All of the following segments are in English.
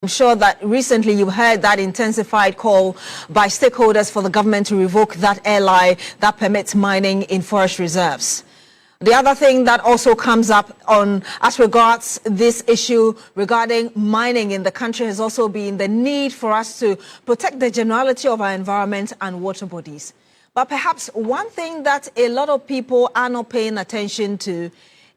I'm sure that recently you've heard that intensified call by stakeholders for the government to revoke that LI that permits mining in forest reserves. The other thing that also comes up as regards this issue regarding mining in the country has also been the need for us to protect the generality of our environment and water bodies. But perhaps one thing that a lot of people are not paying attention to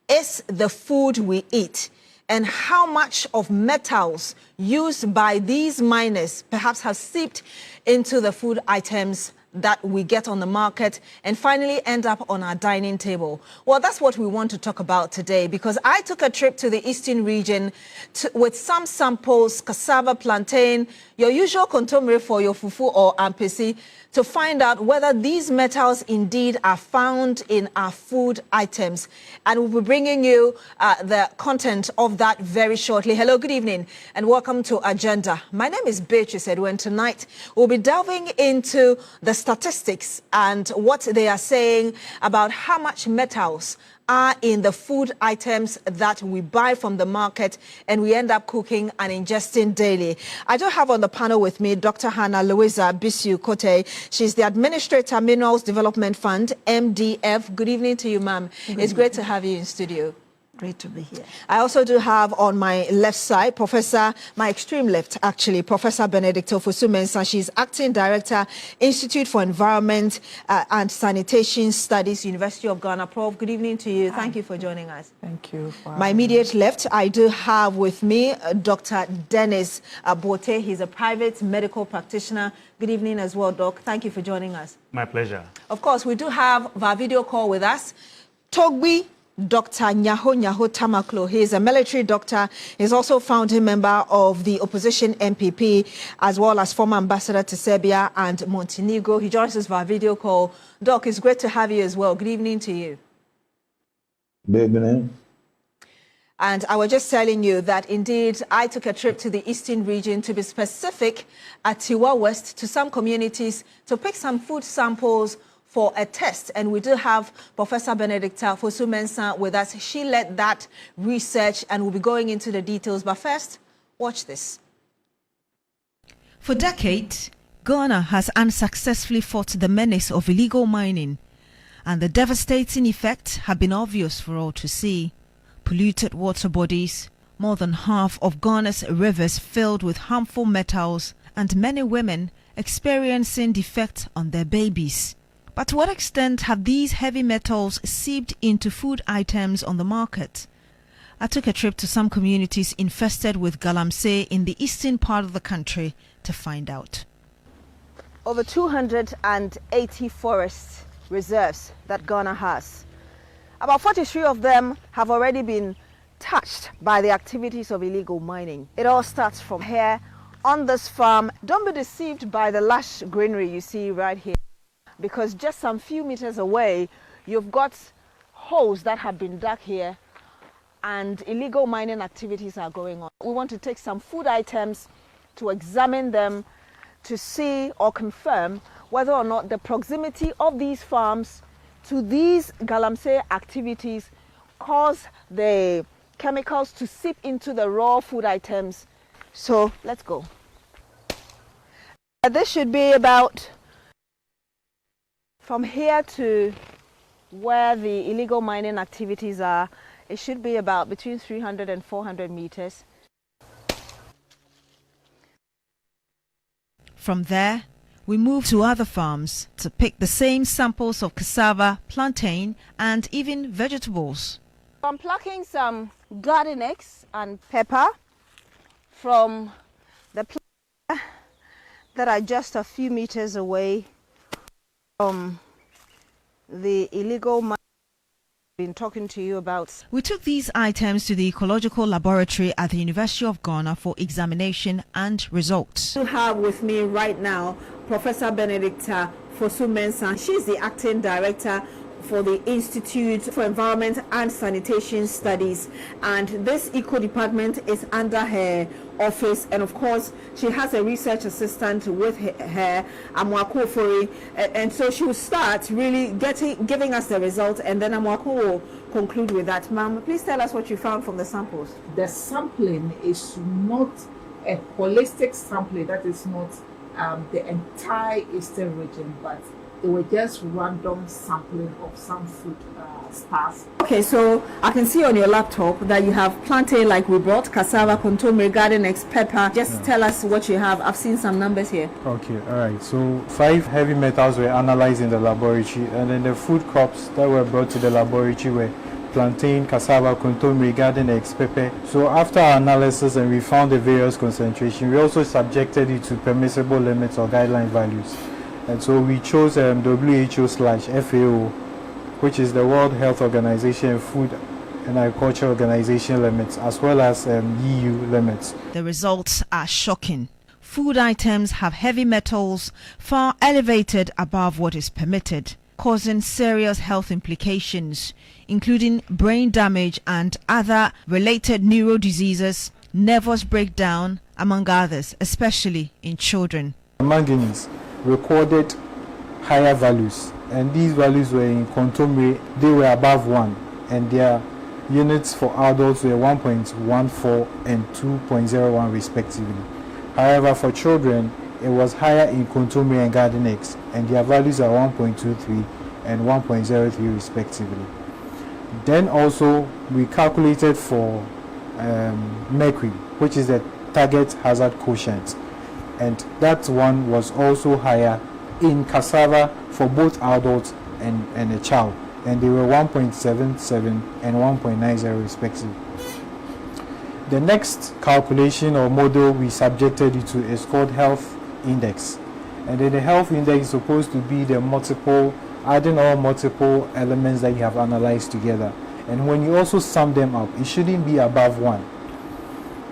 is the food we eat, and how much of metals used by these miners perhaps have seeped into the food items that we get on the market and finally end up on our dining table. Well, that's what we want to talk about today, because I took a trip to the eastern region with some samples, cassava, plantain, your usual kontomire for your fufu or ampesi, to find out whether these metals indeed are found in our food items. And we'll be bringing you the content of that very shortly. Hello, good evening, and welcome to Agenda. My name is Beatrice Adu, and tonight we'll be delving into the statistics and what they are saying about how much metals are in the food items that we buy from the market and we end up cooking and ingesting daily. I do have on the panel with me Dr. Hanna Bisiw-Kotei. She's the Administrator, Minerals Development Fund, MDF. Good evening to you, ma'am. It's great to have you in studio. Great to be here. I also do have on my left side, my extreme left actually, Professor Benedicta Ofosu-Mensah. She's Acting Director, Institute for Environment and Sanitation Studies, University of Ghana. Prof, good evening to you. Thank you for joining us. Thank you. My immediate left, I do have with me Dr. Dennis Bote. He's a private medical practitioner. Good evening as well, Doc. Thank you for joining us. My pleasure. Of course, we do have our video call with us, Togbi Dr. Nyaho Tamaklo. He is a military doctor. He's also founding member of the opposition MPP, as well as former ambassador to Serbia and Montenegro. He joins us via video call. Doc, it's great to have you as well. Good evening to you. Good evening. And I was just telling you that indeed I took a trip to the eastern region, to be specific, at Tiwa West, to some communities to pick some food samples for a test, and we do have Professor Benedicta Ofosu-Mensah with us. She led that research and we'll be going into the details, but first, watch this. For decades, Ghana has unsuccessfully fought the menace of illegal mining, and the devastating effects have been obvious for all to see. Polluted water bodies, more than half of Ghana's rivers filled with harmful metals, and many women experiencing defects on their babies. But to what extent have these heavy metals seeped into food items on the market? I took a trip to some communities infested with Galamsey in the eastern part of the country to find out. Over 280 forest reserves that Ghana has. About 43 of them have already been touched by the activities of illegal mining. It all starts from here on this farm. Don't be deceived by the lush greenery you see right here, because just some few meters away, you've got holes that have been dug here and illegal mining activities are going on. We want to take some food items to examine them to see or confirm whether or not the proximity of these farms to these Galamsey activities cause the chemicals to seep into the raw food items. So let's go. This should be about from here to where the illegal mining activities are. It should be about between 300 and 400 meters. From there, we move to other farms to pick the same samples of cassava, plantain, and even vegetables. I'm plucking some garden eggs and pepper from the plant that are just a few meters away from the illegal mining I've been talking to you about. We took these items to the ecological laboratory at the University of Ghana for examination and results. I have with me right now Professor Benedicta Ofosu-Mensah. She's the Acting Director for the Institute for Environment and Sanitation Studies, and this eco department is under her office, and of course she has a research assistant with her, Amwako Ofori, and so she will start really giving us the results, and then Amwako will conclude with that. Ma'am, please tell us what you found from the samples. The sampling is not a holistic sampling, that is not the entire eastern region, but they were just random sampling of some food stuff. Okay, so I can see on your laptop that you have plantain like we brought, cassava, contomere, garden eggs, pepper. Just tell us what you have. I've seen some numbers here. Okay, all right. So 5 heavy metals were analyzed in the laboratory, and then the food crops that were brought to the laboratory were plantain, cassava, contomere, garden eggs, pepper. So after our analysis and we found the various concentration, we also subjected it to permissible limits or guideline values. And so we chose WHO/FAO, which is the World Health Organization Food and Agriculture Organization limits, as well as EU limits. The results are shocking. Food items have heavy metals far elevated above what is permitted, causing serious health implications, including brain damage and other related neuro diseases, nervous breakdown, among others, especially in children. Manganese recorded higher values, and these values were in contomere, they were above 1, and their units for adults were 1.14 and 2.01 respectively. However, for children, it was higher in contomere and garden eggs, and their values are 1.23 and 1.03 respectively. Then also, we calculated for mercury, which is the target hazard quotient, and that one was also higher in cassava for both adults and a child, and they were 1.77 and 1.90 respectively. The next calculation or model we subjected it to is called health index, and then the health index is supposed to be the adding all multiple elements that you have analyzed together, and when you also sum them up, it shouldn't be above 1.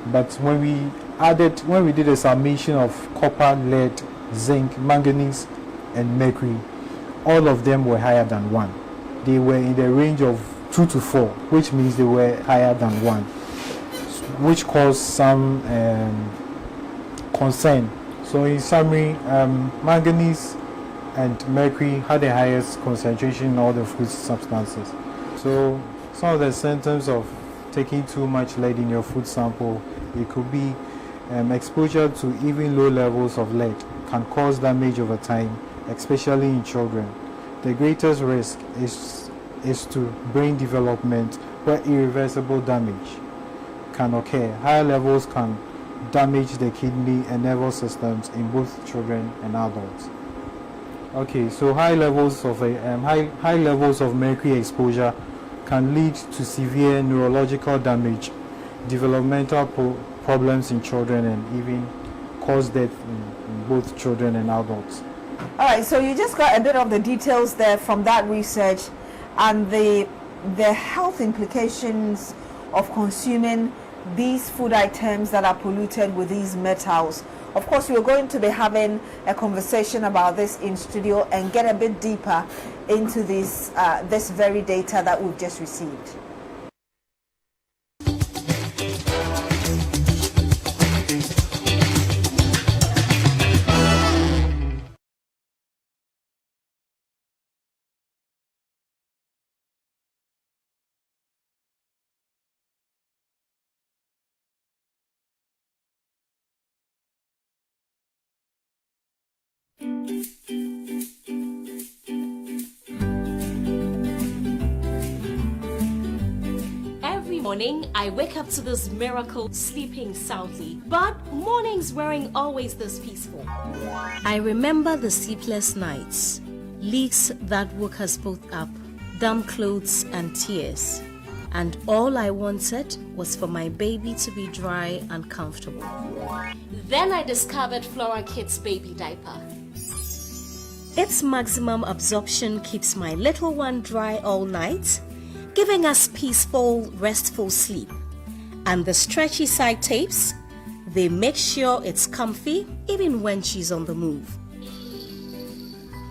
But when we did a summation of copper, lead, zinc, manganese, and mercury, all of them were higher than 1. They were in the range of 2 to 4, which means they were higher than 1, which caused some concern. So in summary, manganese and mercury had the highest concentration in all the food substances. So some of the symptoms of taking too much lead in your food sample, it could be exposure to even low levels of lead can cause damage over time, especially in children. The greatest risk is to brain development, where irreversible damage can occur. Higher levels can damage the kidney and nervous systems in both children and adults. Okay, so high levels of mercury exposure can lead to severe neurological damage, developmental problems in children, and even cause death in both children and adults. All right, so you just got a bit of the details there from that research and the health implications of consuming these food items that are polluted with these metals. Of course, we're going to be having a conversation about this in studio and get a bit deeper into this very data that we've just received. Every morning, I wake up to this miracle sleeping soundly, but mornings weren't always this peaceful. I remember the sleepless nights, leaks that woke us both up, damp clothes and tears, and all I wanted was for my baby to be dry and comfortable. Then I discovered Flora Kids baby diaper. Its maximum absorption keeps my little one dry all night, giving us peaceful, restful sleep. And the stretchy side tapes, they make sure it's comfy even when she's on the move.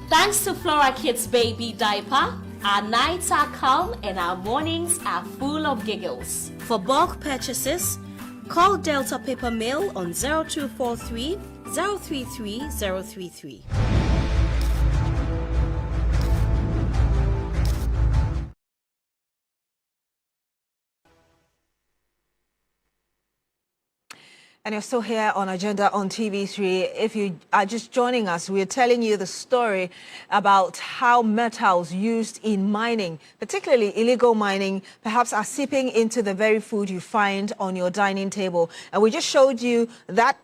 Thanks to Flora Kids baby diaper, our nights are calm and our mornings are full of giggles. For bulk purchases, call Delta Paper Mail on 0243 033 033. And you're still here on Agenda on TV3. If you are just joining us, we're telling you the story about how metals used in mining, particularly illegal mining, perhaps are seeping into the very food you find on your dining table. And we just showed you that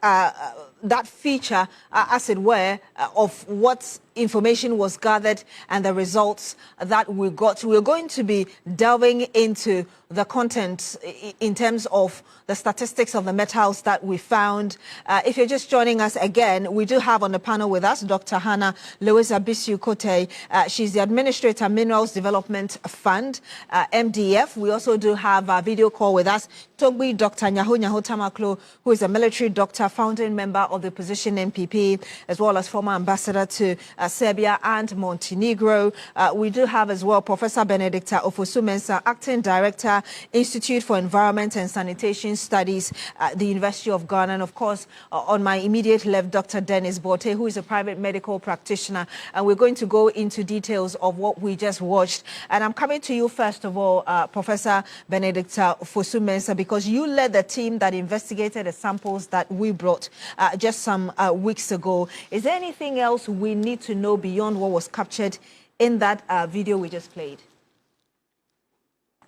that feature, as it were, of what information was gathered and the results that we got. We're going to be delving into the content in terms of the statistics of the metals that we found. If you're just joining us again, we do have on the panel with us Dr. Hanna Bisiw-Kotei. She's the Administrator, Minerals Development Fund, MDF. We also do have a video call with us, Togbi Dr. Nyaho Tamaklo, who is a military doctor, founding member of the opposition MPP, as well as former ambassador to Serbia and Montenegro. We do have as well Professor Benedicta Ofosu-Mensah, acting director, Institute for Environment and Sanitation Studies at the University of Ghana. And of course, on my immediate left, Dr. Dennis Bote, who is a private medical practitioner. And we're going to go into details of what we just watched. And I'm coming to you first of all, Professor Benedicta Ofosu-Mensah, because you led the team that investigated the samples that we brought just some weeks ago. Is there anything else we need to know beyond what was captured in that video we just played?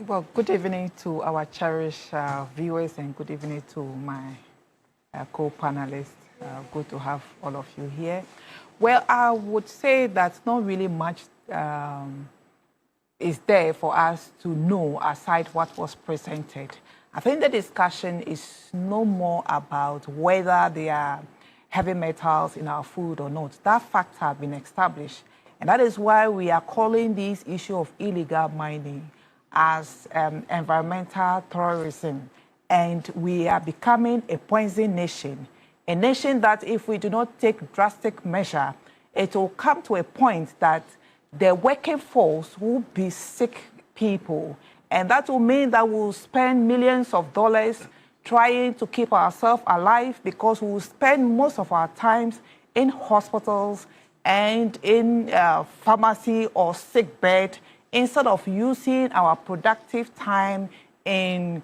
Well, good evening to our cherished viewers, and good evening to my co-panelists. Good to have all of you here. Well, I would say that not really much is there for us to know aside what was presented. I think the discussion is no more about whether there are heavy metals in our food or not. That fact has been established. And that is why we are calling this issue of illegal mining as environmental terrorism. And we are becoming a poison nation. A nation that if we do not take drastic measure, it will come to a point that the working force will be sick people. And that will mean that we'll spend millions of dollars trying to keep ourselves alive, because we'll spend most of our times in hospitals and in pharmacy or sick bed, instead of using our productive time in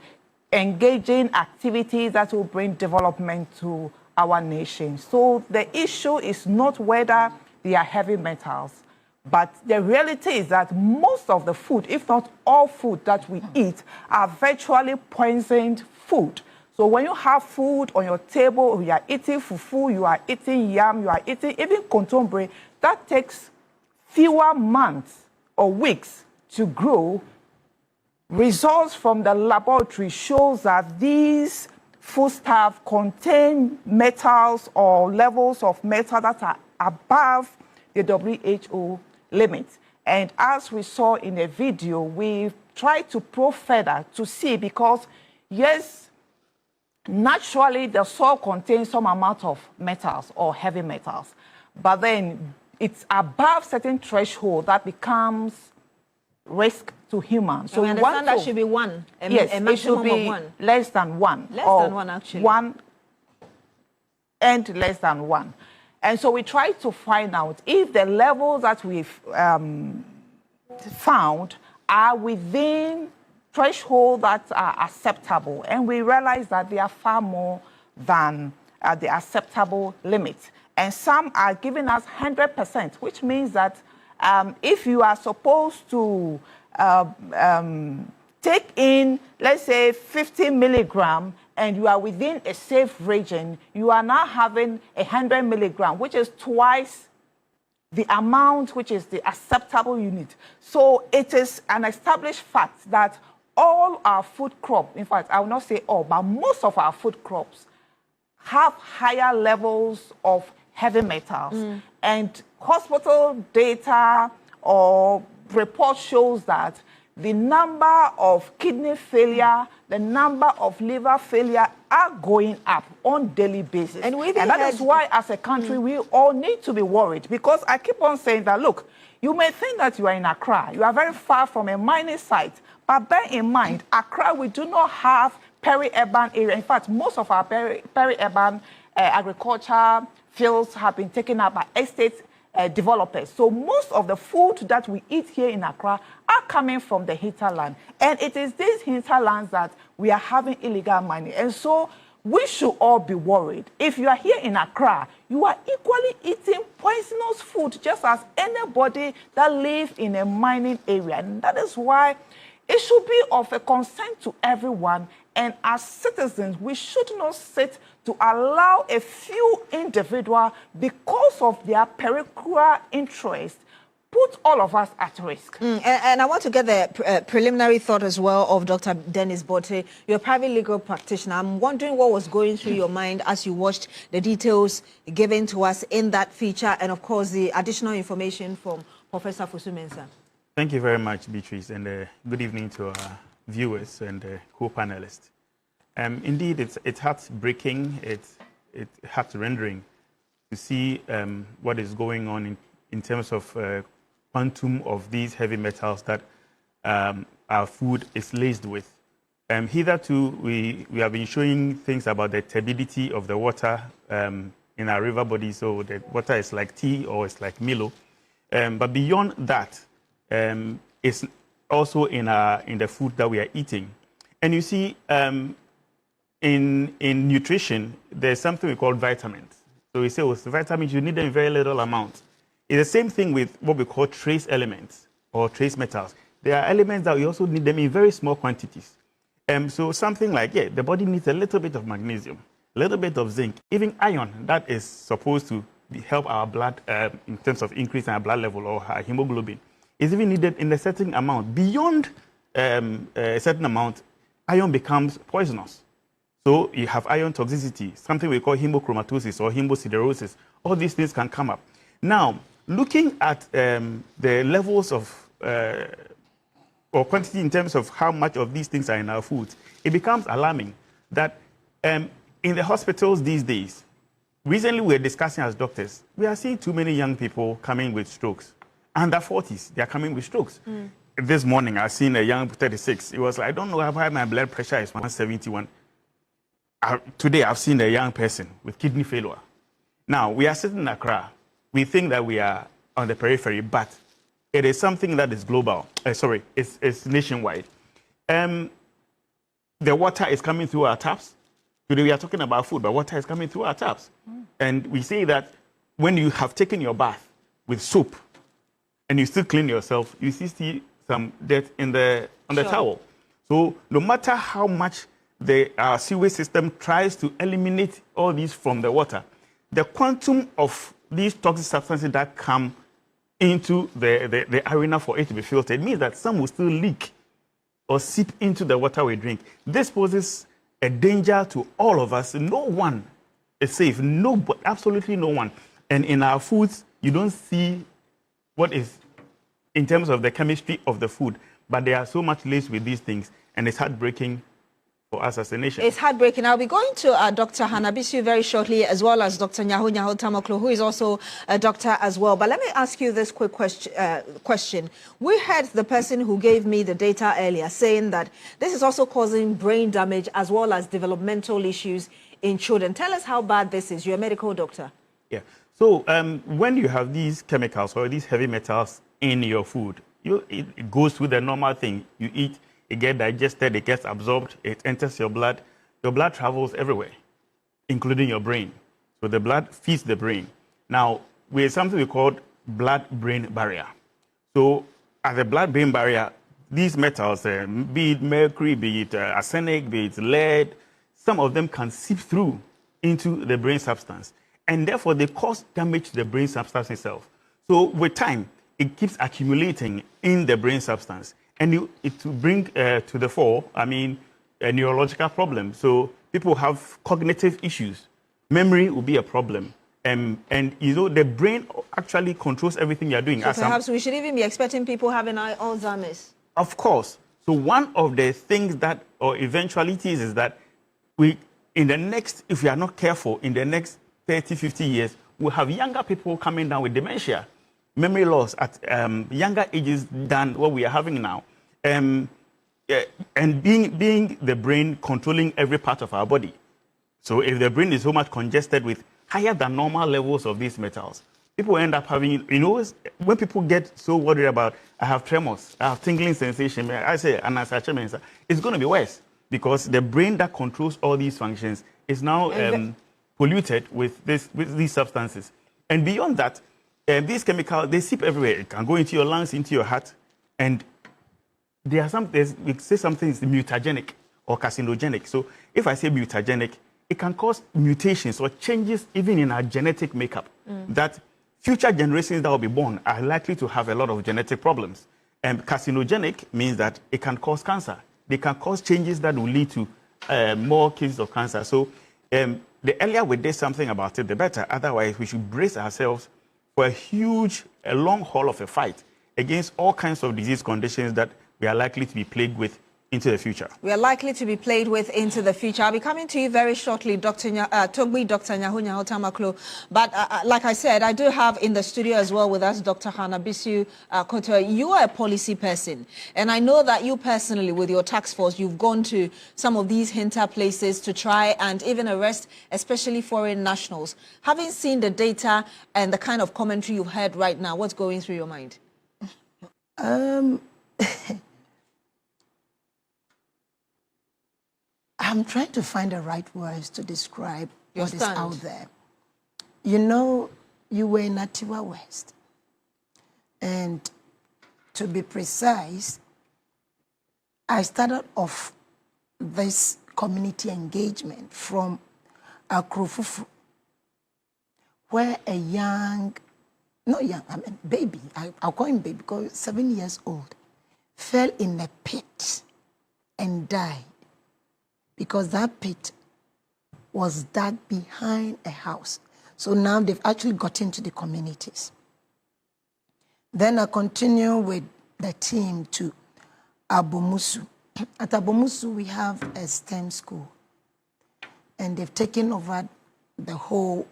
engaging activities that will bring development to our nation. So the issue is not whether they are heavy metals, but the reality is that most of the food, if not all food that we eat, are virtually poisoned food. So when you have food on your table, you are eating fufu, you are eating yam, you are eating even contemporary, that takes fewer months or weeks to grow. Results from the laboratory shows that these foodstuffs contain metals or levels of metal that are above the WHO limit. And as we saw in the video, we tried to probe further to see, because yes, naturally the soil contains some amount of metals or heavy metals, but then it's above certain threshold that becomes risk to humans. So we understand that should be one. Yes, a it should maximum be of one. less than one. Less than one, actually. One and less than one. And so we try to find out if the levels that we've found are within threshold that are acceptable. And we realize that they are far more than the acceptable limit. And some are giving us 100%, which means that if you are supposed to take in, let's say, 50 milligram, and you are within a safe region, you are now having 100 milligram, which is twice the amount which is the acceptable unit. So it is an established fact that all our food crops, in fact, I will not say all, but most of our food crops have higher levels of heavy metals. And hospital data or report shows that the number of kidney failure, the number of liver failure are going up on daily basis. And that is why, as a country, we all need to be worried. Because I keep on saying that, look, you may think that you are in Accra. You are very far from a mining site. But bear in mind, Accra, we do not have peri-urban area. In fact, most of our peri-urban agriculture fields have been taken up by estate developers. So most of the food that we eat here in Accra are coming from the hinterland. And it is these hinterlands that we are having illegal mining. And so we should all be worried. If you are here in Accra, you are equally eating poisonous food just as anybody that lives in a mining area. And that is why it should be of a concern to everyone. And as citizens, we should not sit to allow a few individuals, because of their peripheral interest, put all of us at risk. And I want to get the preliminary thought as well of Dr. Dennis Bote. You're a private legal practitioner. I'm wondering what was going through your mind as you watched the details given to us in that feature, and of course the additional information from Professor Fosu-Mensah. Thank you very much, Beatrice, and good evening to our viewers and co-panelists. Indeed, it's heartbreaking, it's heart-rendering to see what is going on in terms of quantum of these heavy metals that our food is laced with. Hitherto, we have been showing things about the turbidity of the water in our river body, so the water is like tea or it's like Milo. But beyond that, it's also in the food that we are eating. And you see, in nutrition, there's something we call vitamins. So we say, with vitamins, you need them in very little amount. It's the same thing with what we call trace elements or trace metals. There are elements that we also need them in very small quantities. So something like, the body needs a little bit of magnesium, a little bit of zinc, even iron that is supposed to help our blood in terms of increasing our blood level or our hemoglobin. Is even needed in a certain amount. Beyond a certain amount, iron becomes poisonous. So you have iron toxicity, something we call hemochromatosis or hemosiderosis. All these things can come up. Now, looking at the levels of or quantity in terms of how much of these things are in our foods, it becomes alarming that in the hospitals these days, recently we were discussing as doctors, we are seeing too many young people coming with strokes. Under 40s, they are coming with strokes. This morning, I've seen a young 36. It was like, I don't know why my blood pressure is 171. Today, I've seen a young person with kidney failure. Now, we are sitting in Accra. We think that we are on the periphery, but it is something that is global. It's nationwide. The water is coming through our taps. Today, we are talking about food, but water is coming through our taps. And we say that when you have taken your bath with soap and you still clean yourself, you still see some dirt on the towel. So no matter how much our sewage system tries to eliminate all these from the water, the quantum of these toxic substances that come into the arena for it to be filtered means that some will still leak or seep into the water we drink. This poses a danger to all of us. No one is safe. Absolutely no one. And in our foods, you don't see what is in terms of the chemistry of the food, but they are so much laced with these things, and it's heartbreaking for us as a nation. It's heartbreaking. I'll be going to Dr. Hanna Bisiw very shortly, as well as Dr. Nyaho Tamoklo, who is also a doctor as well. But let me ask you this quick question. We heard the person who gave me the data earlier saying that this is also causing brain damage as well as developmental issues in children. Tell us how bad this is. You're a medical doctor. Yeah. So when you have these chemicals or these heavy metals in your food, it goes through the normal thing. You eat, it gets digested, it gets absorbed, it enters your blood. Your blood travels everywhere, including your brain. So the blood feeds the brain. Now, we have something we call blood-brain barrier. So at the blood-brain barrier, these metals, be it mercury, be it arsenic, be it lead, some of them can seep through into the brain substance. And therefore, they cause damage to the brain substance itself. So with time, it keeps accumulating in the brain substance. And it will bring to the fore, a neurological problem. So people have cognitive issues. Memory will be a problem. And the brain actually controls everything you're doing. So perhaps we should even be expecting people having Alzheimer's. Of course. So one of the things that, or eventualities, is that if we are not careful, in the next 30, 50 years, we'll have younger people coming down with dementia, memory loss at younger ages than what we are having now. And being the brain controlling every part of our body. So if the brain is so much congested with higher than normal levels of these metals, people end up having, when people get so worried about, I have tremors, I have tingling sensation, I say, it's going to be worse, because the brain that controls all these functions is now polluted with these substances. And beyond that, these chemicals, they seep everywhere. It can go into your lungs, into your heart, and we say something is mutagenic or carcinogenic. So if I say mutagenic, it can cause mutations or changes even in our genetic makeup that future generations that will be born are likely to have a lot of genetic problems. And carcinogenic means that it can cause cancer. They can cause changes that will lead to more cases of cancer. So the earlier we did something about it, the better. Otherwise, we should brace ourselves for a long haul of a fight against all kinds of disease conditions that we are likely to be plagued with into the future. We are likely to be played with into the future. I'll be coming to you very shortly, Dr. Togbi, Dr. Nyahunya Otamaklo. But like I said, I do have in the studio as well with us Dr. Hanna Bisiw-Kotei. You are a policy person, and I know that you personally, with your task force, you've gone to some of these hinter places to try and even arrest, especially foreign nationals. Having seen the data and the kind of commentary you've heard right now, what's going through your mind? I'm trying to find the right words to describe what is out there. You were in Atiwa West. And to be precise, I started off this community engagement from Akrofufu, where a baby, I'll call him baby because 7 years old, fell in a pit and died, because that pit was dug behind a house. So now they've actually got into the communities. Then I continue with the team to Abomusu. At Abomusu, we have a STEM school, and they've taken over the whole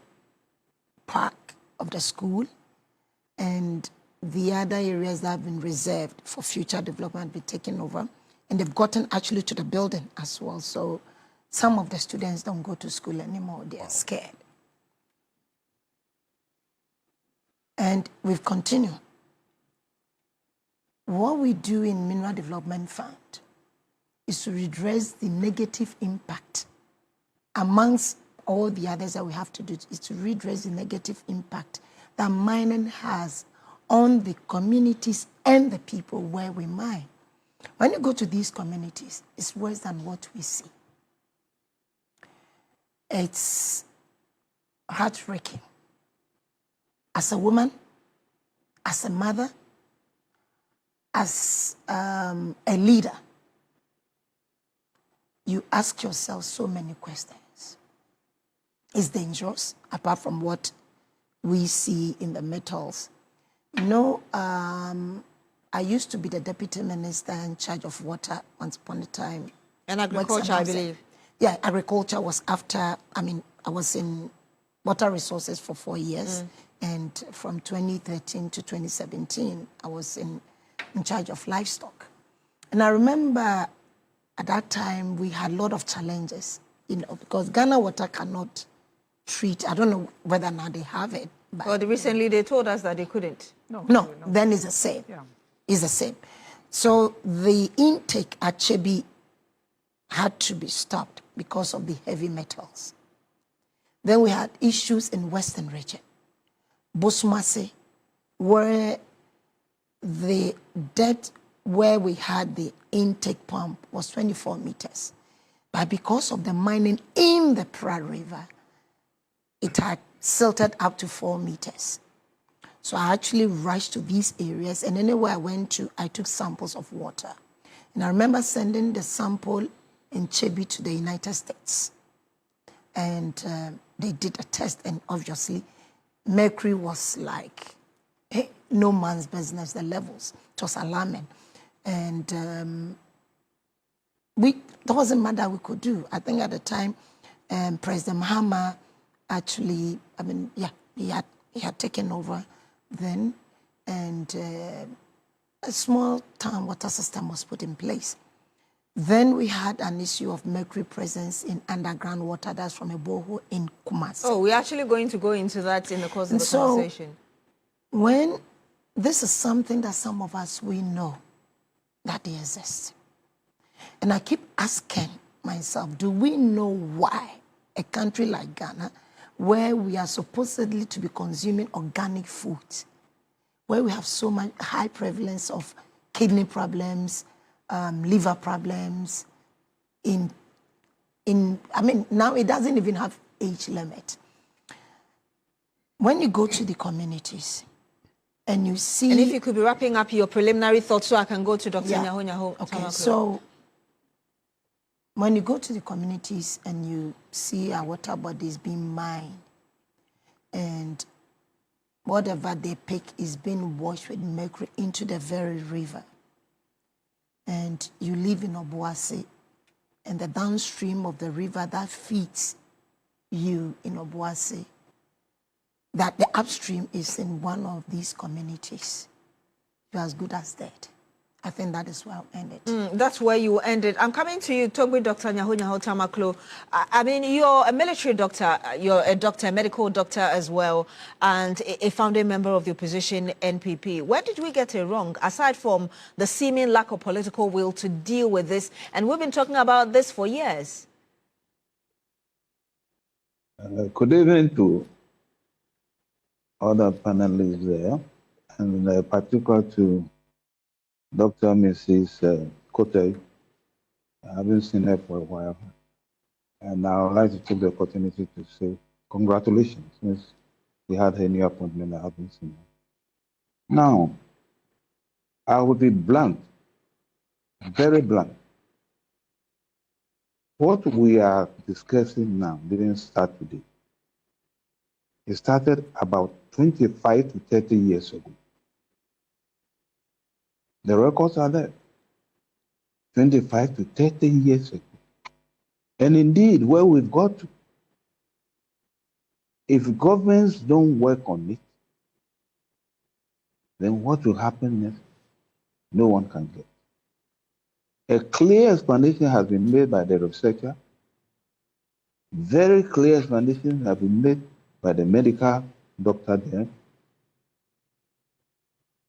park of the school, and the other areas that have been reserved for future development be taken over. And they've gotten actually to the building as well. So some of the students don't go to school anymore. They are scared. And we've continued. What we do in Mineral Development Fund is to redress the negative impact amongst all the others that we have to do, is to redress the negative impact that mining has on the communities and the people where we mine. When you go to these communities, it's worse than what we see. It's heartbreaking. As a woman, as a mother, as a leader, you ask yourself so many questions. It's dangerous, apart from what we see in the metals. I used to be the deputy minister in charge of water once upon a time. And agriculture, I believe. Yeah, agriculture was after, I was in water resources for 4 years. And from 2013 to 2017, I was in charge of livestock. And I remember at that time, we had a lot of challenges, because Ghana Water cannot treat, I don't know whether now they have it. But recently they told us that they couldn't. No, then it's the same. Yeah. It's the same. So the intake at Chebi had to be stopped because of the heavy metals. Then we had issues in Western region. Bosumase, where the depth where we had the intake pump was 24 meters. But because of the mining in the Pra River, it had silted up to 4 meters. So I actually rushed to these areas, and anywhere I went to, I took samples of water. And I remember sending the sample in Chebi to the United States. And they did a test, and obviously, mercury was like no man's business, the levels. It was alarming. And there wasn't much that we could do. I think at the time, President Mahama actually, he had taken over then, and a small town water system was put in place. Then we had an issue of mercury presence in underground water, that's from a borehole in Kumasi. Oh, we're actually going to go into that in the course of the conversation. When this is something that some of us, we know that they exist. And I keep asking myself, do we know why a country like Ghana, where we are supposedly to be consuming organic food, where we have so much high prevalence of kidney problems, liver problems, I mean, now it doesn't even have age limit. When you go to the communities and you see... And if you could be wrapping up your preliminary thoughts so I can go to Dr. Nyaho. Okay, so when you go to the communities and you see our water bodies being mined and whatever they pick is being washed with mercury into the very river, and you live in Obuasi, and the downstream of the river that feeds you in Obuasi, that the upstream is in one of these communities, you're as good as dead. I think that is where I'll end it. That's where you end it. I'm coming to you, talk with Dr. Nyaho Tamaklo. I mean, you're a military doctor, you're a doctor, a medical doctor as well, and a founding member of the opposition NPP. Where did we get it wrong, aside from the seeming lack of political will to deal with this? And we've been talking about this for years. Good evening to other panelists there, and particular to Dr. Mrs. Kotei. I haven't seen her for a while. And I would like to take the opportunity to say congratulations, since we had her new appointment. I haven't seen her. Now, I will be blunt, very blunt. What we are discussing now didn't start today. It started about 25 to 30 years ago. The records are there. 25 to 30 years ago. And indeed, where we've got to, if governments don't work on it, then what will happen next? No one can get. A clear explanation has been made by the researcher. Very clear explanations have been made by the medical doctor there.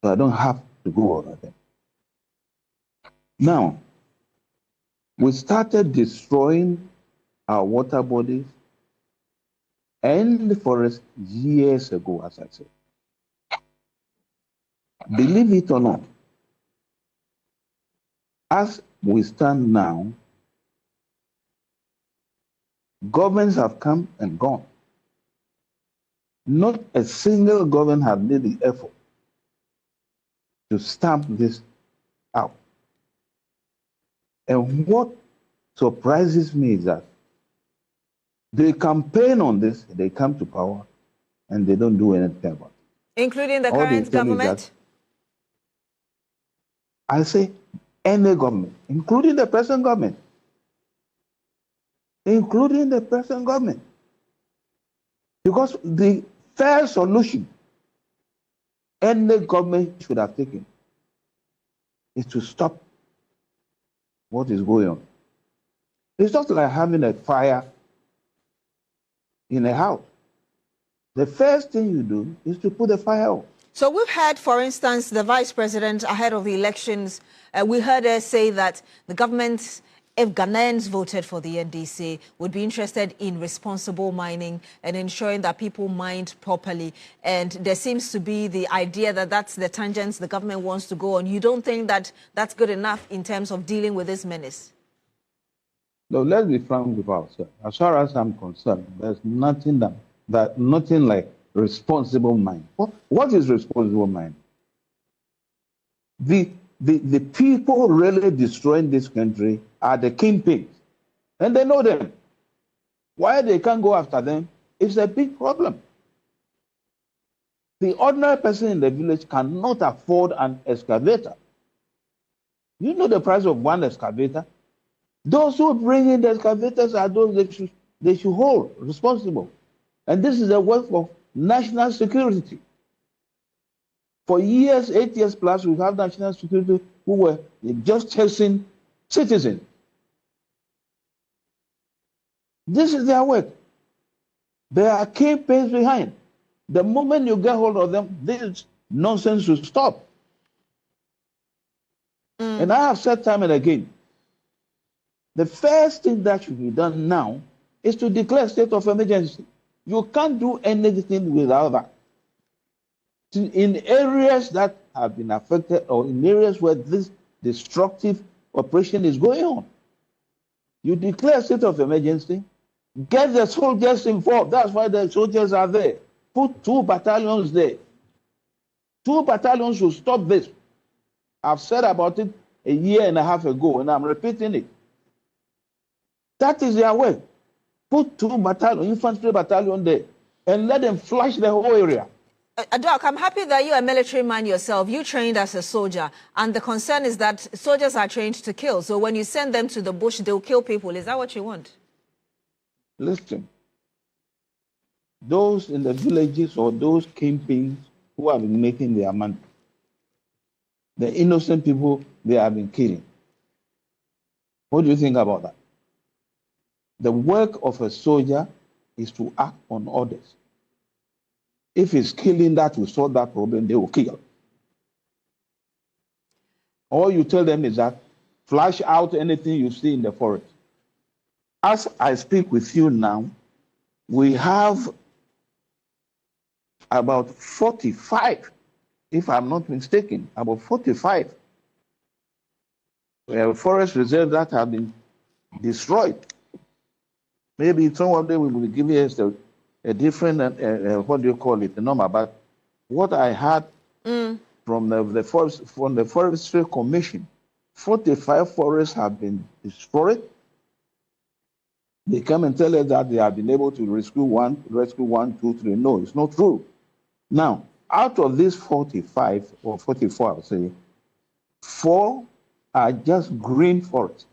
So I don't have to go over them. Now, we started destroying our water bodies and the forest years ago, as I said. Believe it or not, as we stand now, governments have come and gone. Not a single government has made the effort to stamp this out. And what surprises me is that they campaign on this, they come to power, and they don't do anything about it. Including the current government? I say any government, including the present government. Including the present government. Because the fair solution any government should have taken is to stop what is going on. It's just like having a fire in a house. The first thing you do is to put the fire out. So we've heard, for instance, the vice president ahead of the elections, we heard her say that the government, if Ghanaians voted for the NDC, would be interested in responsible mining and ensuring that people mined properly. And there seems to be the idea that that's the tangents the government wants to go on. You don't think that that's good enough in terms of dealing with this menace? No, let's be frank with ourselves. As far as I'm concerned, there's nothing nothing like responsible mining. What is responsible mining? The people really destroying this country are the kingpins, and they know them. Why they can't go after them is a big problem. The ordinary person in the village cannot afford an excavator. You know the price of one excavator? Those who bring in the excavators are those they should hold responsible. And this is a work of national security. For years, 8 years plus, we have national security who were just chasing citizens. This is their work. There are campaigns behind. The moment you get hold of them, this nonsense will stop. And I have said time and again, the first thing that should be done now is to declare state of emergency. You can't do anything without that. In areas that have been affected or in areas where this destructive operation is going on, you declare state of emergency, get the soldiers involved. That's why the soldiers are there. Put 2 battalions there. 2 battalions will stop this. I've said about it a year and a half ago, and I'm repeating it. That is their way. Put 2 battalions, infantry battalion there, and let them flush the whole area. Doc, I'm happy that you're a military man yourself. You trained as a soldier, and the concern is that soldiers are trained to kill. So when you send them to the bush, they'll kill people. Is that what you want? Listen, those in the villages or those kingpins who have been making their money, the innocent people they have been killing. What do you think about that? The work of a soldier is to act on orders. If it's killing that will solve that problem, they will kill. All you tell them is that flush out anything you see in the forest. As I speak with you now, we have about 45, if I'm not mistaken, about 45 forest reserves that have been destroyed. Maybe some of them will be giving us a different, what do you call it, the number. But what I had from the Forestry Commission, 45 forests have been destroyed. They come and tell us that they have been able to rescue one, 2, 3. No, it's not true. Now, out of these 45 or 44, I would say, 4 are just green forests.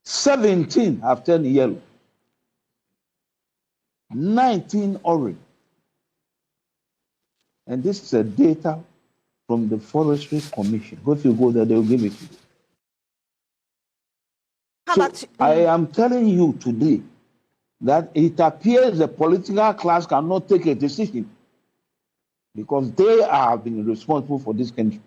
17 have turned yellow. 19 orange. And this is a data from the Forestry Commission. If you go there, they will give it to you. So I am telling you today that it appears the political class cannot take a decision because they have been responsible for this country.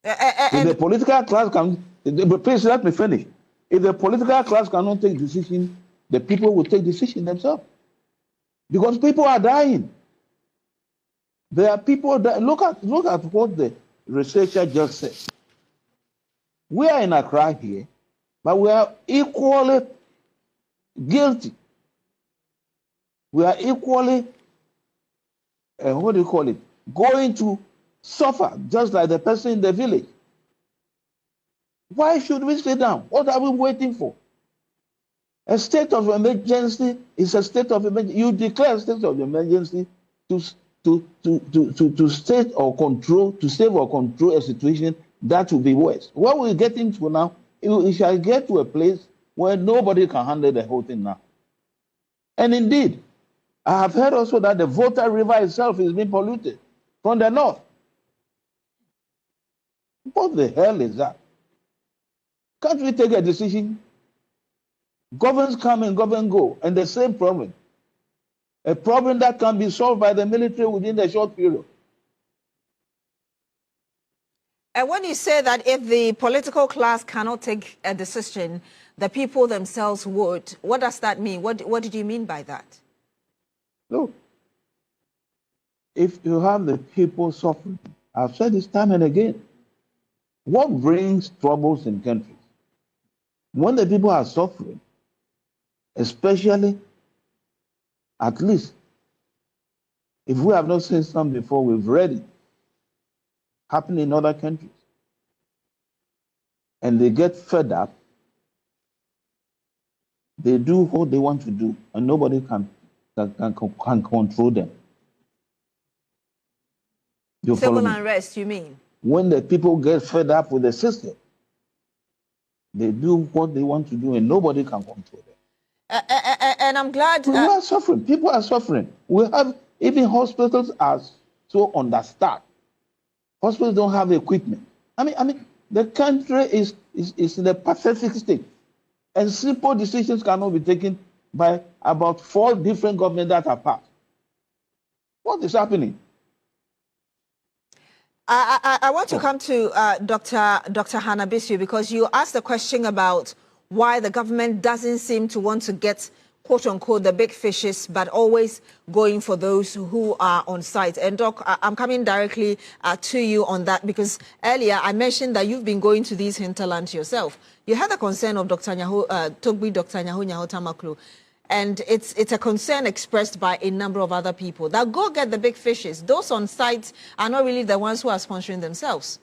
If the political class can, please let me finish. If the political class cannot take decision, the people will take decision themselves. Because people are dying. There are people that look at what the researcher just said. We are in Accra here, but we are equally guilty. We are equally, what do you call it, going to suffer just like the person in the village. Why should we sit down? What are we waiting for? A state of emergency is a state of emergency. You declare a state of emergency to state or control, to save or control a situation that will be worse. What we're getting to now, we shall get to a place where nobody can handle the whole thing now. And indeed, I have heard also that the Volta River itself is being polluted from the north. What the hell is that? Can't we take a decision? Governments come and governments go, and the same problem. A problem that can be solved by the military within a short period. And when you say that if the political class cannot take a decision, the people themselves would, what does that mean? What did you mean by that? Look, if you have the people suffering, I've said this time and again, what brings troubles in countries? When the people are suffering, especially, at least, if we have not seen some before, we've read it happen in other countries. And they get fed up. They do what they want to do, and nobody can control them. Civil unrest, you mean? When the people get fed up with the system, they do what they want to do, and nobody can control them. And I'm glad... we are suffering. People are suffering. We have, even hospitals are so understaffed. Hospitals don't have equipment. I mean, the country is in a pathetic state. And simple decisions cannot be taken by about 4 different governments that are passed. What is happening? I want to come to Dr. Hanna Bisiw, because you asked the question about why the government doesn't seem to want to get, quote unquote, the big fishes, but always going for those who are on site. And Doc, I'm coming directly to you on that, because earlier I mentioned that you've been going to these hinterlands yourself. You had a concern of Dr. Togbi Dr. Nyaho Tamaklu, and it's a concern expressed by a number of other people that go get the big fishes. Those on site are not really the ones who are sponsoring themselves.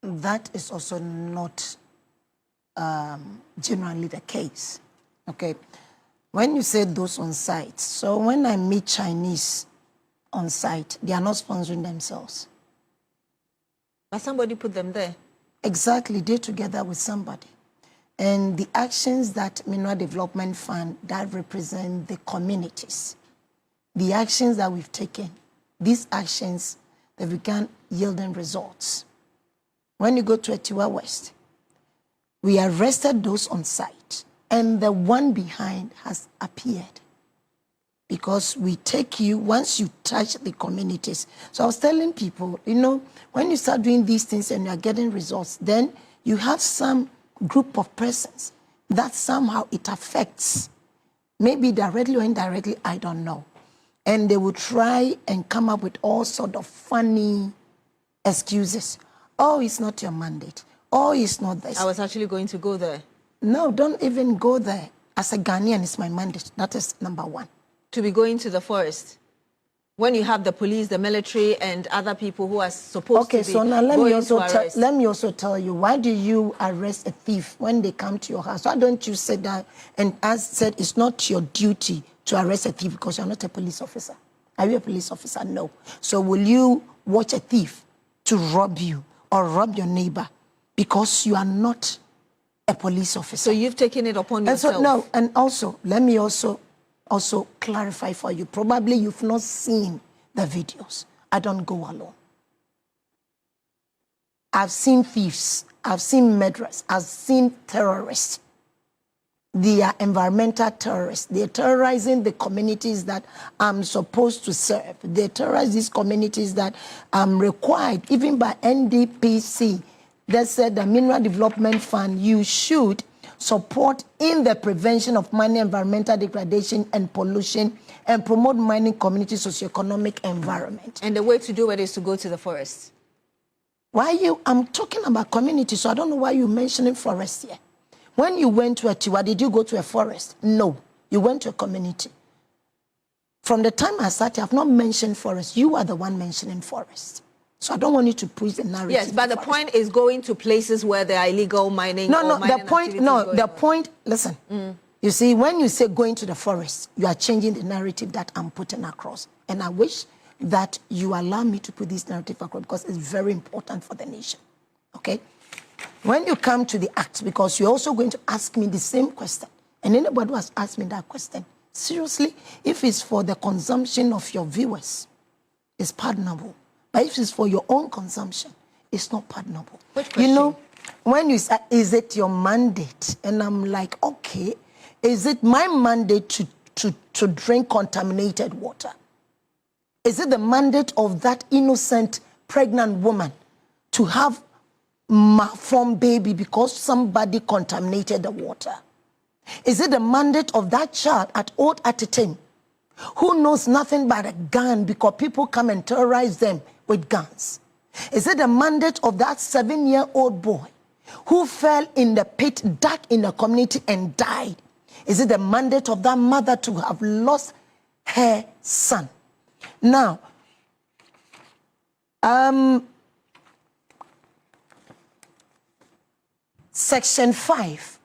That is also not generally the case. Okay, when you say those on site, so when I meet Chinese on site, they are not sponsoring themselves. But somebody put them there. Exactly, they're together with somebody. And the actions that Mineral Development Fund that represent the communities, the actions that we've taken, these actions, they began yielding results. When you go to Etiwa West, we arrested those on site, and the one behind has appeared. Because we take you, once you touch the communities. So I was telling people, you know, when you start doing these things and you're getting results, then you have some group of persons that somehow it affects. Maybe directly or indirectly, I don't know. And they will try and come up with all sort of funny excuses. Oh, it's not your mandate. Oh, it's not this. I was actually going to go there. No, don't even go there. As a Ghanaian, it's my mandate. That is number one. To be going to the forest when you have the police, the military, and other people who are supposed to be so now let me also tell you, why do you arrest a thief when they come to your house? Why don't you sit down and, as said, it's not your duty to arrest a thief because you're not a police officer? Are you a police officer? No. So will you watch a thief to rob you or rob your neighbor because you are not a police officer? So you've taken it upon yourself. And so, no, and also, let me also clarify for you. Probably you've not seen the videos. I don't go alone. I've seen thieves. I've seen murderers. I've seen terrorists. They are environmental terrorists. They're terrorizing the communities that I'm supposed to serve. They terrorize these communities that I'm required, even by NDPC. They said the Mineral Development Fund, you should support in the prevention of mining environmental degradation and pollution and promote mining community socioeconomic environment. And the way to do it is to go to the forest. I'm talking about community, so I don't know why you're mentioning forest here. When you went to Etiwa, did you go to a forest? No, you went to a community. From the time I started, I've not mentioned forest. You are the one mentioning forest. So I don't want you to push the narrative. Yes, but the point is going to places where there are illegal mining. Listen. You see, when you say going to the forest, you are changing the narrative that I'm putting across. And I wish that you allow me to put this narrative across because it's very important for the nation. Okay? When you come to the act, because you're also going to ask me the same question, and anybody who has asked me that question, seriously, if it's for the consumption of your viewers, it's pardonable. But if it's for your own consumption, it's not pardonable. You know, when you say, is it your mandate? And I'm like, okay, is it my mandate to drink contaminated water? Is it the mandate of that innocent pregnant woman to have malformed baby because somebody contaminated the water? Is it the mandate of that child at Old Atitim who knows nothing but a gun because people come and terrorize them with guns? Is it the mandate of that 7-year-old boy who fell in the pit, dark in the community and died? Is it the mandate of that mother to have lost her son? Now, Section 5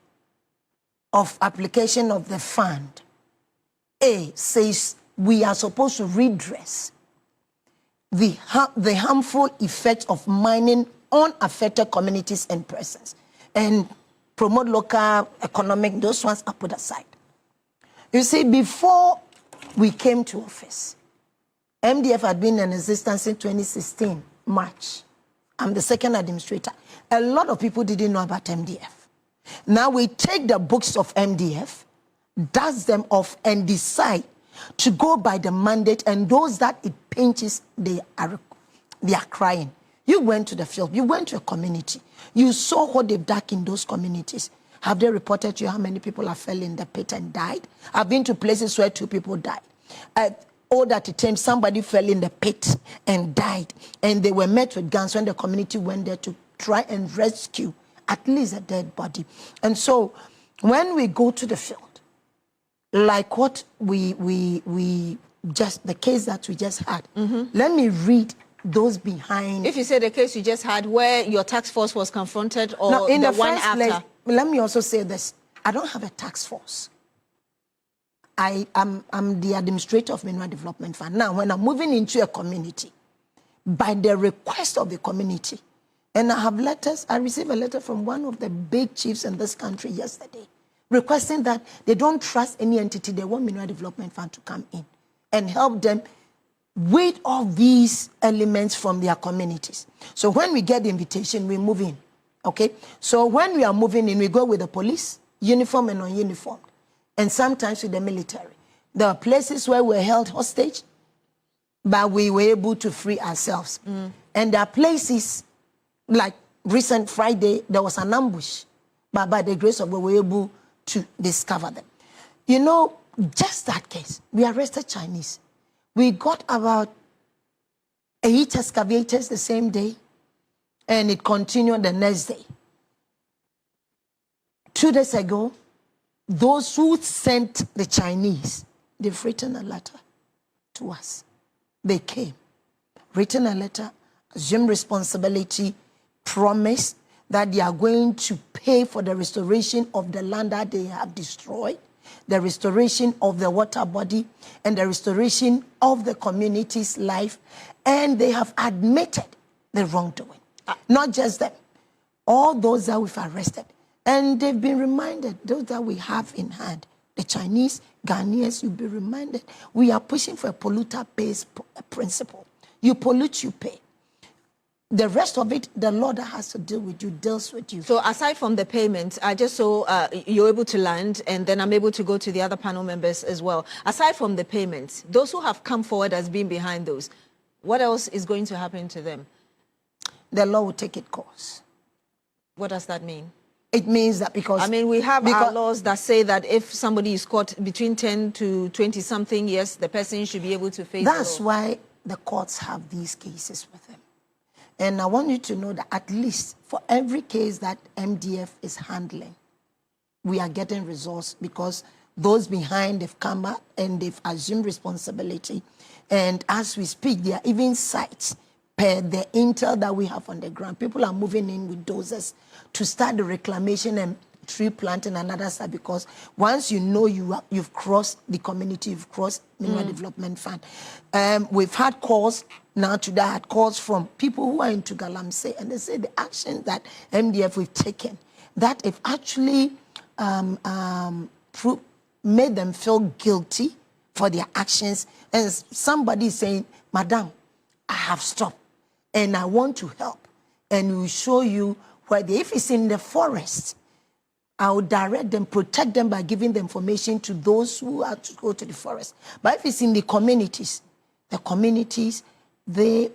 of application of the fund, A, says we are supposed to redress the harmful effects of mining on affected communities and persons and promote local economic, those ones are put aside. You see, before we came to office, MDF had been in existence in 2016, March. I'm the second administrator. A lot of people didn't know about MDF. Now we take the books of MDF, dust them off, and decide to go by the mandate, and those that it pinches, they are crying. You went to the field. You went to a community. You saw what they've done in those communities. Have they reported to you how many people have fell in the pit and died? I've been to places where 2 people died. All that it time, somebody fell in the pit and died. And they were met with guns when the community went there to try and rescue at least a dead body. And so when we go to the field, like what we just, the case that we just had, let me read those behind. If you say the case you just had where your task force was confronted, or now, in the the one first after? place, let me also say this. I don't have a task force. I'm the administrator of Mineral Development Fund. Now, when I'm moving into a community, by the request of the community, and I have letters, I received a letter from one of the big chiefs in this country yesterday, requesting that they don't trust any entity. They want Mineral Development Fund to come in and help them with all these elements from their communities. So when we get the invitation, we move in, okay? So when we are moving in, we go with the police, uniform and non-uniformed, and sometimes with the military. There are places where we're held hostage, but we were able to free ourselves. And there are places, like recent Friday, there was an ambush, but by the grace of God, we were able to discover them. You know, just that case, we arrested Chinese. We got about 8 excavators the same day, and it continued the next day. 2 days ago, those who sent the Chinese, they've written a letter to us. They came, written a letter, assumed responsibility, promised that they are going to pay for the restoration of the land that they have destroyed, the restoration of the water body, and the restoration of the community's life. And they have admitted the wrongdoing. Not just them, all those that we've arrested. And they've been reminded, those that we have in hand, the Chinese, Ghanaians, you'll be reminded, we are pushing for a polluter-based principle. You pollute, you pay. The rest of it, the law that has to deal with you deals with you. So aside from the payments, I just saw you're able to land, and then I'm able to go to the other panel members as well. Aside from the payments, those who have come forward as being behind those, what else is going to happen to them? The law will take its course. What does that mean? It means that because... I mean, we have our laws that say that if somebody is caught between 10 to 20-something years, the person should be able to face That's the law. why the courts have these cases with them. And I want you to know that at least for every case that MDF is handling, we are getting results because those behind have come up and they've assumed responsibility. And as we speak, there are even sites per the intel that we have on the ground. People are moving in with dozers to start the reclamation and tree planting and other stuff, because once you know you've crossed the community, you've crossed Mineral Development Fund. We've had calls now today, I had calls from people who are into Galamsey, and they say the action that MDF we've taken, that if actually made them feel guilty for their actions. And somebody is saying, Madam, I have stopped and I want to help. And we'll show you where if it's in the forest, I will direct them, protect them by giving the information to those who are to go to the forest. But if it's in the communities,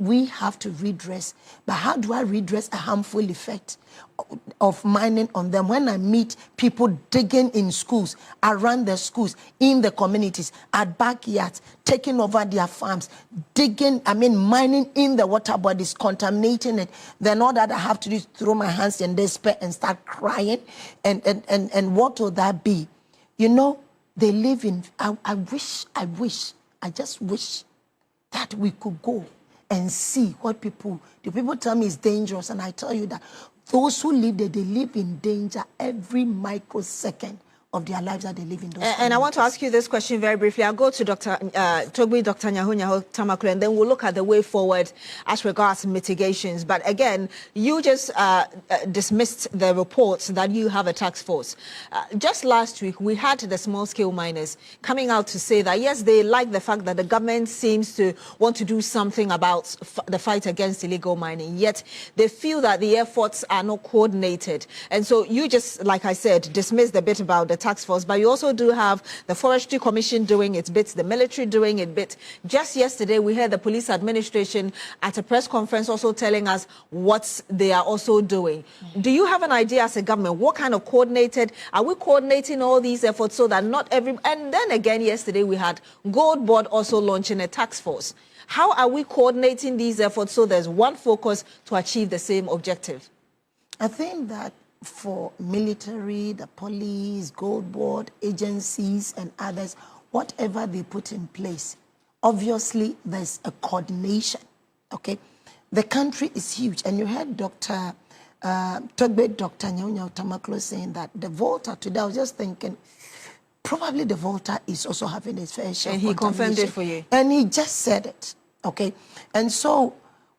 we have to redress. But how do I redress a harmful effect of mining on them? When I meet people digging in schools, around the schools, in the communities, at backyards, taking over their farms, mining in the water bodies, contaminating it, then all that I have to do is throw my hands in despair and start crying. And what will that be? You know, they live in, I just wish that we could go and see what the people tell me is dangerous, and I tell you that those who live there, they live in danger every microsecond of their lives that they live in those And I want to ask you this question very briefly. I'll go to Dr. Nyaho Tamakulu, and then we'll look at the way forward as regards mitigations. But again, you just dismissed the reports that you have a task force. Just last week, we had the small-scale miners coming out to say that, yes, they like the fact that the government seems to want to do something about the fight against illegal mining, yet they feel that the efforts are not coordinated. And so you just, like I said, dismissed the bit about the task force, but you also do have the Forestry Commission doing its bits, the military doing its bit. Just yesterday, we heard the police administration at a press conference also telling us what they are also doing. Do you have an idea as a government, what kind of are we coordinating all these efforts so that not every, and then again yesterday we had Gold Board also launching a task force. How are we coordinating these efforts so there's one focus to achieve the same objective? I think that for military, the police, Gold Board, agencies and others, whatever they put in place, obviously there's a coordination, okay? The country is huge, and you heard Dr. Nyaunyau Tamaklo saying that the Volta today, I was just thinking, probably the Volta is also having its fair share. And he confirmed it for you. And he just said it, okay? And so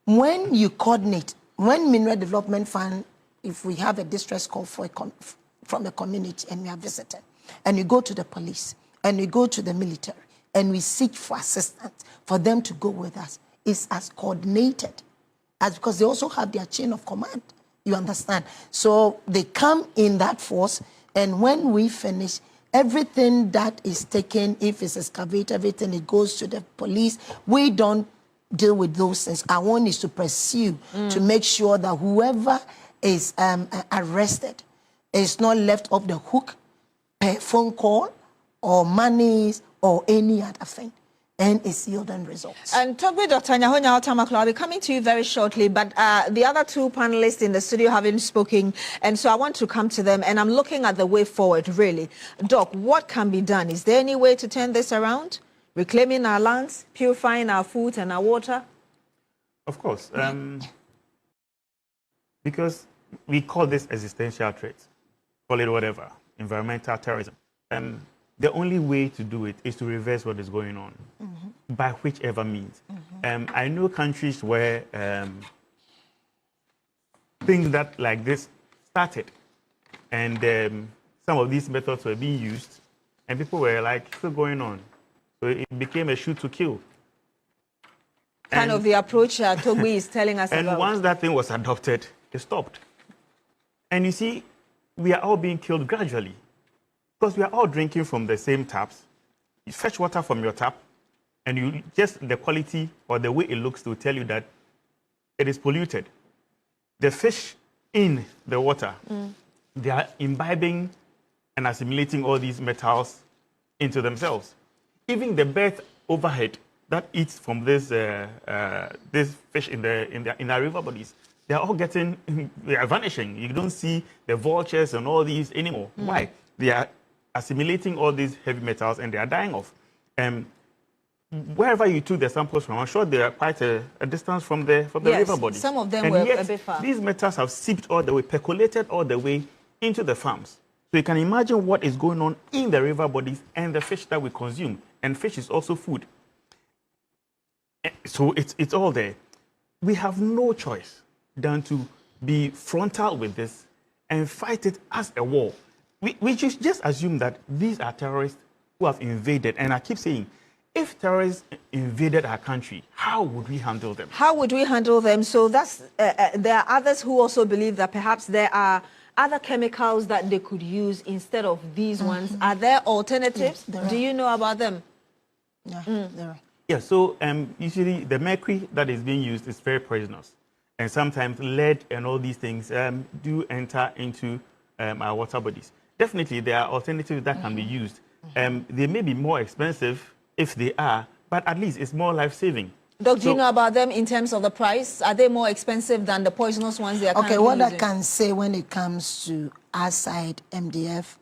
when you coordinate, when Mineral Development Fund, if we have a distress call from a community and we are visited, and you go to the police, and we go to the military, and we seek for assistance for them to go with us, it's as coordinated as, because they also have their chain of command. You understand? So they come in that force, and when we finish, everything that is taken, if it's excavated, everything, it goes to the police. We don't deal with those things. Our one is to pursue, to make sure that whoever is arrested is not left off the hook per phone call or monies or any other thing, and it's yielding results. And talk with Dr. Nyaunyau Tamaklo, I'll be coming to you very shortly, but the other two panelists in the studio haven't spoken, and so I want to come to them, and I'm looking at the way forward, really. Doc, what can be done? Is there any way to turn this around? Reclaiming our lands, purifying our food and our water? Of course. Because we call this existential threat, call it whatever, environmental terrorism. The only way to do it is to reverse what is going on, by whichever means. I know countries where things that like this started, and some of these methods were being used, and people were like, still going on. So it became a shoot to kill. Kind of the approach Togbi is telling us and about. once that thing was adopted, it stopped. And you see, we are all being killed gradually. Because we are all drinking from the same taps. You fetch water from your tap, and you just the quality or the way it looks to tell you that it is polluted. The fish in the water, they are imbibing and assimilating all these metals into themselves. Even the bird overhead that eats from this fish in our river bodies, they are all they are vanishing. You don't see the vultures and all these anymore. Why? They are assimilating all these heavy metals and they are dying off. Wherever you took the samples from, I'm sure they are quite a distance from the river bodies. Some of them and were yet, a bit far. These metals have seeped all the way, percolated all the way into the farms. So you can imagine what is going on in the river bodies and the fish that we consume. And fish is also food. So it's all there. We have no choice than to be frontal with this and fight it as a war. We just assume that these are terrorists who have invaded. And I keep saying, if terrorists invaded our country, how would we handle them? How would we handle them? So that's there are others who also believe that perhaps there are other chemicals that they could use instead of these ones. Are there alternatives? Yes, Do you know about them? Yeah, there are. Yeah, so usually the mercury that is being used is very poisonous. And sometimes lead and all these things do enter into our water bodies. Definitely, there are alternatives that can be used. They may be more expensive if they are, but at least it's more life-saving. Doc, do you know about them in terms of the price? Are they more expensive than the poisonous ones they are currently what using? I can say when it comes to our side, MDF,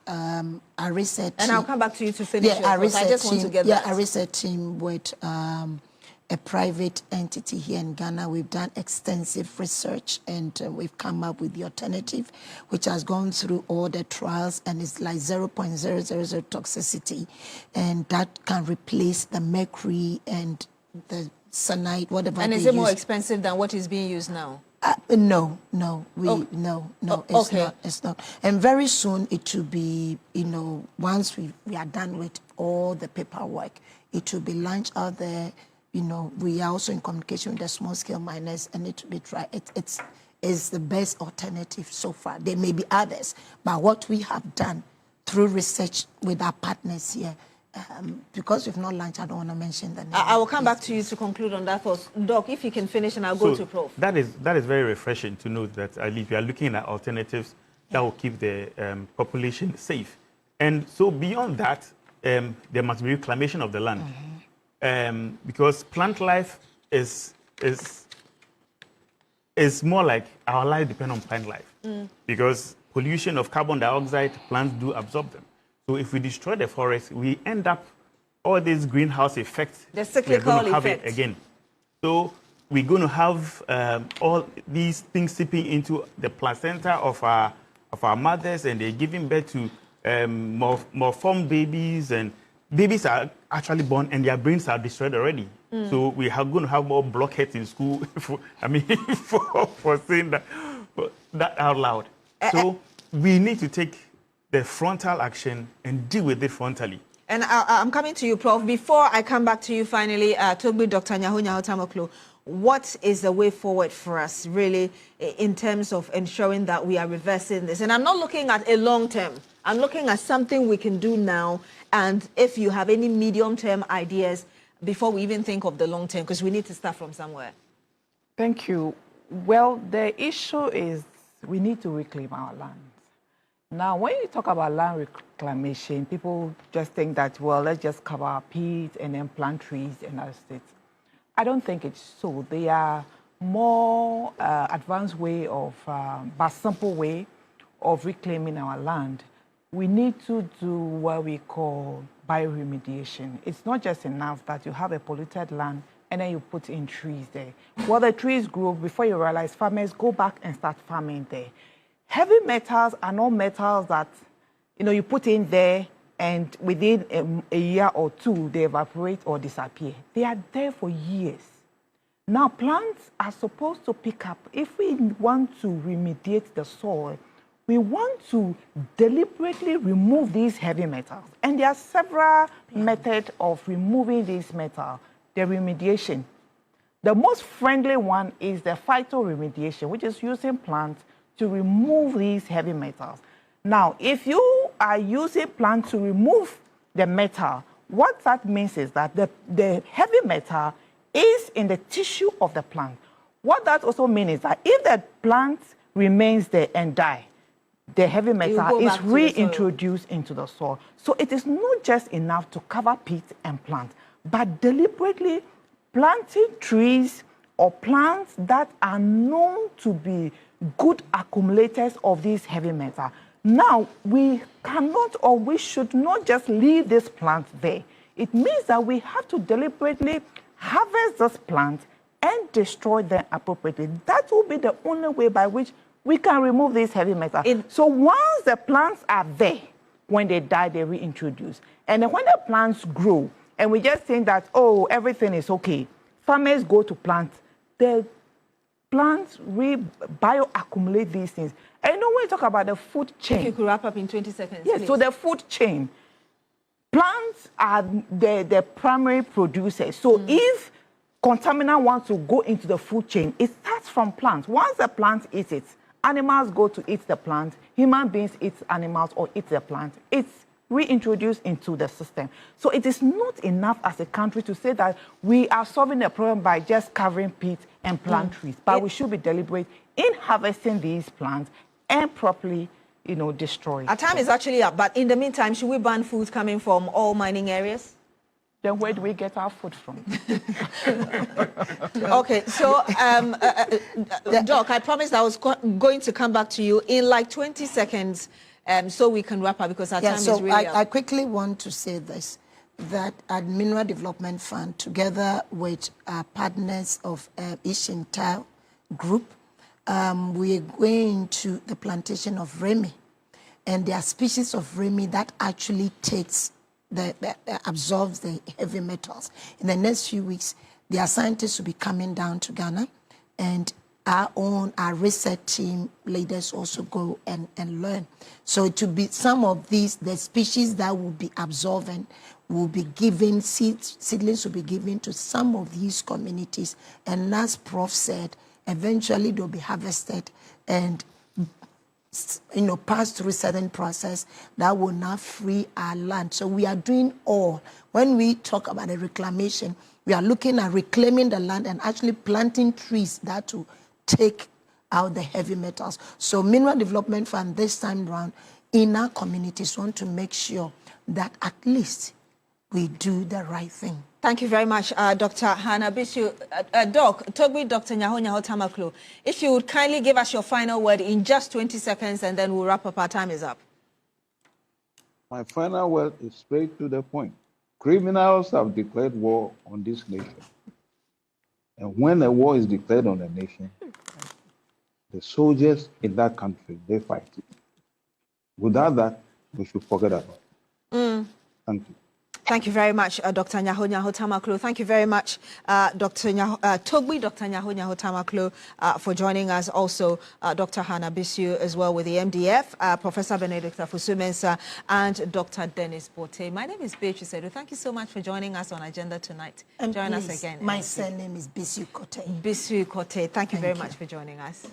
our research and team, I'll come back to you to finish our I just want to get that. our research team with a private entity here in Ghana, we've done extensive research and we've come up with the alternative, which has gone through all the trials and it's like 0.000 toxicity, and that can replace the mercury and the cyanide, whatever. And they is it more use. expensive than what is being used now? No, okay. It's not. And very soon it will be, once we are done with all the paperwork, it will be launched out there. We are also in communication with the small-scale miners, and it will be tried. It's the best alternative so far. There may be others, but what we have done through research with our partners here. Because we've not launched, I don't want to mention the name. I will come back to you to conclude on that first. Doc, if you can finish, and I'll go to Prof. That is very refreshing to know that at least we are looking at alternatives that will keep the population safe. And so beyond that, there must be reclamation of the land. Because plant life is more like our life depends on plant life. Because pollution of carbon dioxide, plants do absorb them. So if we destroy the forest, we end up all these greenhouse effects. The cyclical we're going to have effect. it again. So we're going to have all these things seeping into the placenta of our mothers, and they're giving birth to more formed babies, and babies are actually born and their brains are destroyed already. So we are going to have more blockheads in school. For saying that out loud. So we need to take the frontal action and deal with it frontally. And I'm coming to you, Prof. Before I come back to you finally, Togbi Dr. Nyaho Tamoklo, what is the way forward for us, really, in terms of ensuring that we are reversing this? And I'm not looking at a long term. I'm looking at something we can do now. And if you have any medium-term ideas before we even think of the long term, because we need to start from somewhere. Thank you. Well, the issue is we need to reclaim our land. Now, when you talk about land reclamation, people just think that, well, let's just cover our pits and then plant trees and other states. I don't think it's so. They are more advanced way of, but simple way of reclaiming our land. We need to do what we call bioremediation. It's not just enough that you have a polluted land and then you put in trees there. Well, the trees grow before you realize farmers go back and start farming there. Heavy metals are not metals that, you put in there and within a year or two, they evaporate or disappear. They are there for years. Now, plants are supposed to pick up. If we want to remediate the soil, we want to deliberately remove these heavy metals. And there are several methods of removing these metals. The remediation. The most friendly one is the phytoremediation, which is using plants to remove these heavy metals. Now, if you are using plants to remove the metal, what that means is that the heavy metal is in the tissue of the plant. What that also means is that if the plant remains there and die, the heavy metal is reintroduced into the soil. So it is not just enough to cover pits and plants, but deliberately planting trees or plants that are known to be good accumulators of these heavy metals. Now, we cannot or we should not just leave this plant there. It means that we have to deliberately harvest this plant and destroy them appropriately. That will be the only way by which we can remove these heavy metals. So once the plants are there, when they die, they reintroduce. And then when the plants grow, and we just think that, oh, everything is okay, farmers go to plants, the plants bioaccumulate these things. And when you talk about the food chain. If you could wrap up in 20 seconds. Yes, please. So the food chain, plants are the primary producers. So if contaminant wants to go into the food chain, it starts from plants. Once the plant eats it, animals go to eat the plant, human beings eat animals or eat the plant. It's reintroduced into the system. So it is not enough as a country to say that we are solving the problem by just covering pits and plant trees, but we should be deliberate in harvesting these plants and properly, destroy. Our time is actually up, but in the meantime, should we ban food coming from all mining areas? Then where do we get our food from? Okay, so, Doc, I promised I was going to come back to you in like 20 seconds so we can wrap up because our time is really up. I quickly want to say this, that at Mineral Development Fund, together with our partners of Ishinta Group, we are going to the plantation of Remy. And there are species of Remy that actually absorbs the heavy metals. In the next few weeks, their scientists will be coming down to Ghana, and our research team leaders also go and learn. So to be some of the species that will be absorbing will be given, seedlings will be given to some of these communities. And as Prof said, eventually they'll be harvested and pass through certain process that will not free our land. So we are doing all. When we talk about the reclamation, we are looking at reclaiming the land and actually planting trees that will take out the heavy metals. So Mineral Development Fund this time around in our communities want to make sure that at least we do the right thing. Thank you very much, Dr. Hanna Bisiw. Doc, Togbi Dr. Nyaho Tamaklo, if you would kindly give us your final word in just 20 seconds and then we'll wrap up. Our time is up. My final word is straight to the point. Criminals have declared war on this nation. And when a war is declared on a nation, the soldiers in that country, they fight it. Without that, we should forget about it. Thank you. Thank you very much, Dr. Nyaho Tamaklo. Thank you very much, Togbi Dr. Nyaho Tamaklo, for joining us. Also, Dr. Hanna Bisiw as well with the MDF, Professor Benedict Afusu-Mensah, and Dr. Dennis Bote. My name is Beatrice Adu. Thank you so much for joining us on Agenda tonight. And join please, us again. My surname is Bisiw-Kotei. Bisiw-Kotei. Thank you very much for joining us.